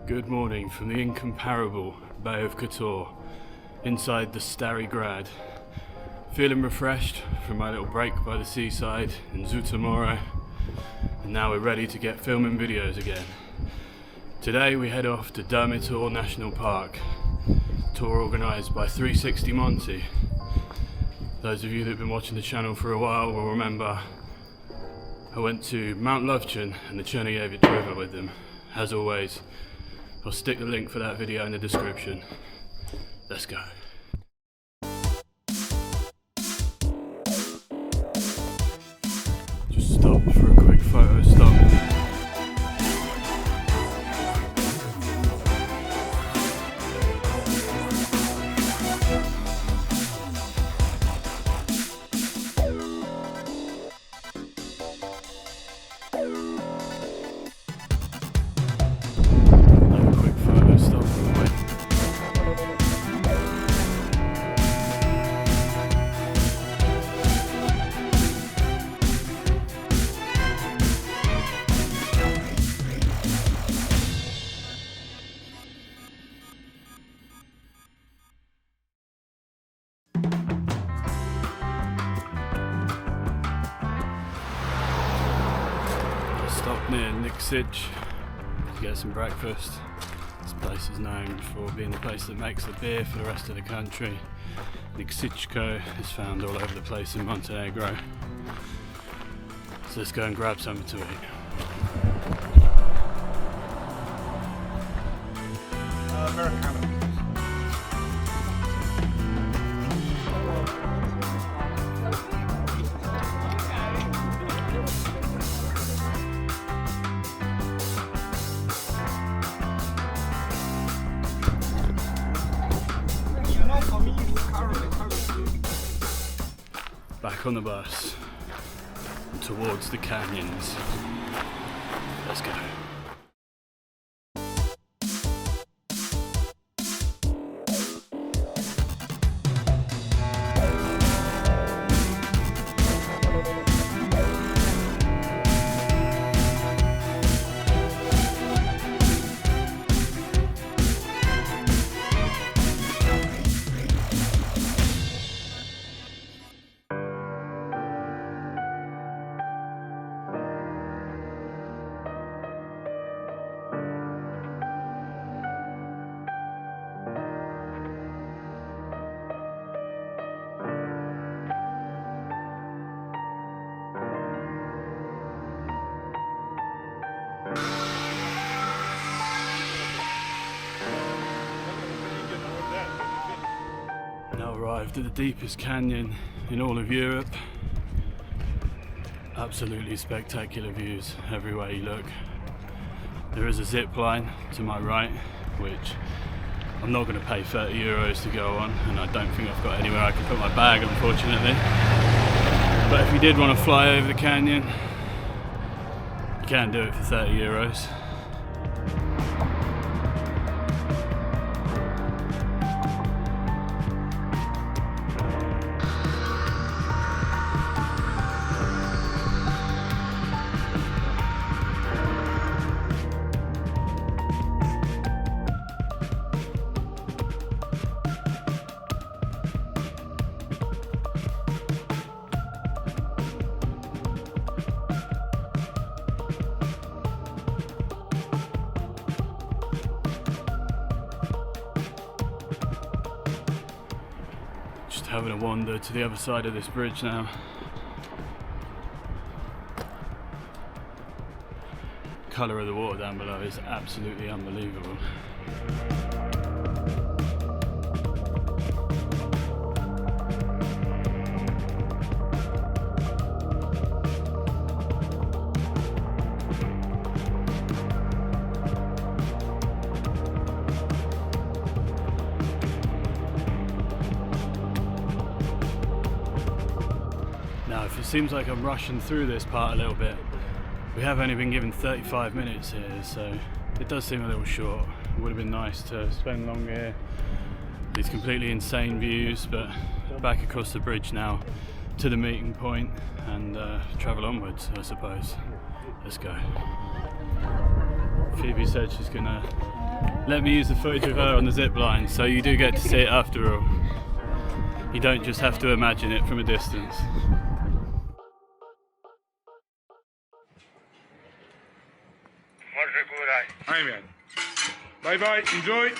Good morning from the incomparable Bay of Kotor, inside the starry Grad. Feeling refreshed from my little break by the seaside in Zutamora, and now we're ready to get filming videos again. Today we head off to Durmitor National Park, a tour organised by 360 Monty. Those of you that have been watching the channel for a while will remember I went to Mount Lovcen and the Crnojevic river with them. As always, I'll stick the link for that video in the description. Let's go. Just stop for a quick photo stop. Stop near Nikšić to get some breakfast. This place is known for being the place that makes the beer for the rest of the country. Nikšićko is found all over the place in Montenegro. So let's go and grab something to eat. Americano. Back on the bus and towards the canyons. Let's go. Now arrived at the deepest canyon in all of Europe. Absolutely spectacular views everywhere you look. There is a zip line to my right, which I'm not going to pay 30 euros to go on, and I don't think I've got anywhere I can put my bag, unfortunately. But if you did want to fly over the canyon, you can do it for 30 euros. Having a wander to the other side of this bridge now. Colour of the water down below is absolutely unbelievable. If it seems like I'm rushing through this part a little bit, we have only been given 35 minutes here, so it does seem a little short. It would have been nice to spend longer here. These completely insane views, but back across the bridge now to the meeting point and travel onwards, I suppose. Let's go. Febe said she's gonna let me use the footage of her on the zip line, so you do get to see it after all. You don't just have to imagine it from a distance. Amen. Bye bye, enjoy.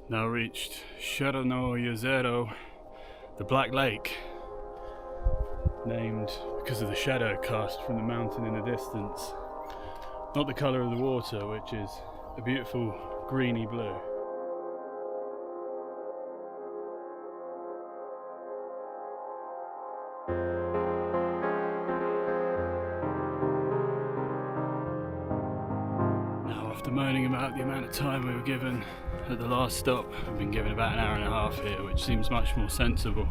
Now reached Crno Jezero, the Black Lake, named because of the shadow cast from the mountain in the distance. Not the colour of the water, which is a beautiful greeny blue. Now, after moaning about the amount of time we were given at the last stop, I've been given about an hour and a half here, which seems much more sensible.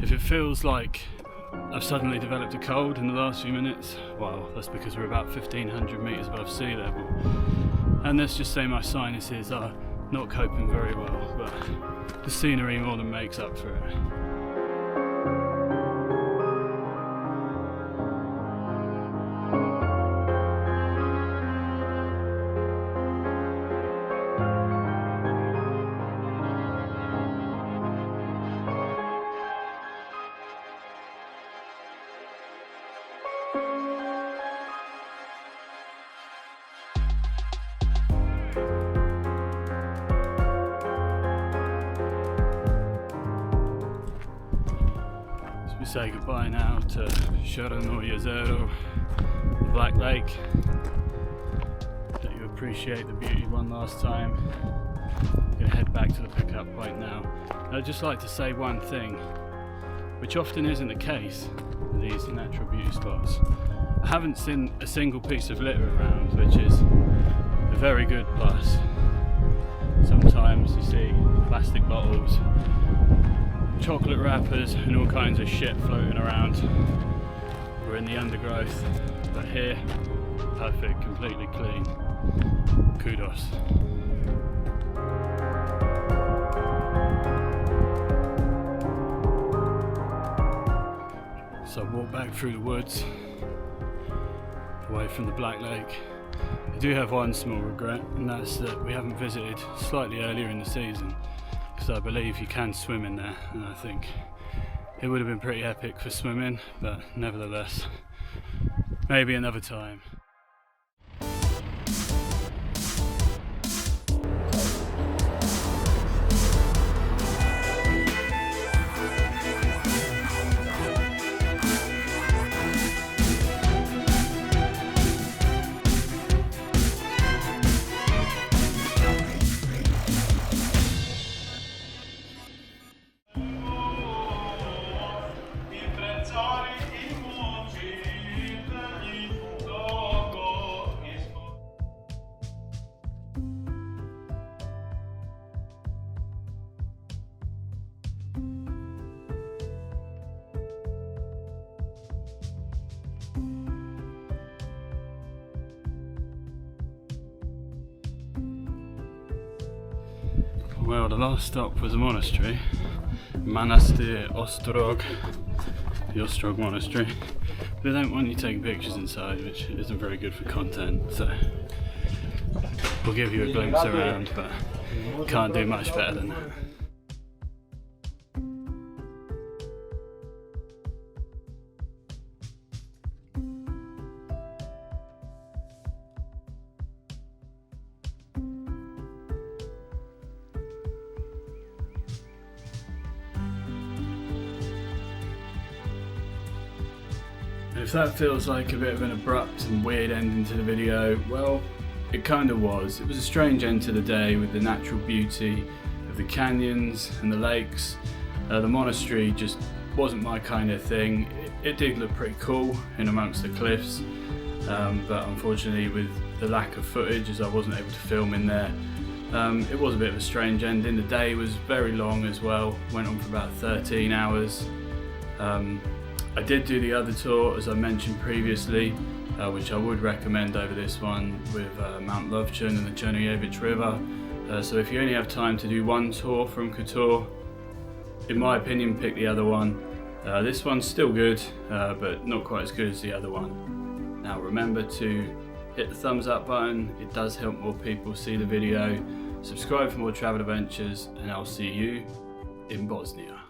If it feels like I've suddenly developed a cold in the last few minutes, well, that's because we're about 1,500 metres above sea level. And let's just say my sinuses are not coping very well, but the scenery more than makes up for it. We say goodbye now to Crno Jezero, the Black Lake. Let you appreciate the beauty one last time. I'm going to head back to the pickup point now. And I'd just like to say one thing, which often isn't the case with these natural beauty spots. I haven't seen a single piece of litter around, which is a very good plus. Sometimes you see plastic bottles, chocolate wrappers and all kinds of shit floating around. We're in the undergrowth, but here, perfect, completely clean. Kudos. So I walk back through the woods away from the Black Lake. I do have one small regret, and that's that we haven't visited slightly earlier in the season, because I believe you can swim in there, and I think it would have been pretty epic for swimming, but nevertheless, maybe another time. Well, the last stop was a monastery, Monastery Ostrog, the Ostrog Monastery. They don't want you taking pictures inside, which isn't very good for content, so we'll give you a glimpse around, but can't do much better than that. If that feels like a bit of an abrupt and weird ending to the video, well, it kind of was. It was a strange end to the day with the natural beauty of the canyons and the lakes. The monastery just wasn't my kind of thing. It did look pretty cool in amongst the cliffs, but unfortunately with the lack of footage, as I wasn't able to film in there, it was a bit of a strange ending. The day was very long as well, went on for about 13 hours. I did do the other tour, as I mentioned previously, which I would recommend over this one, with Mount Lovcen and the Crnojevic river. So if you only have time to do one tour from Kotor, in my opinion, pick the other one. This one's still good, but not quite as good as the other one. Now remember to hit the thumbs up button, it does help more people see the video. Subscribe for more travel adventures, and I'll see you in Bosnia.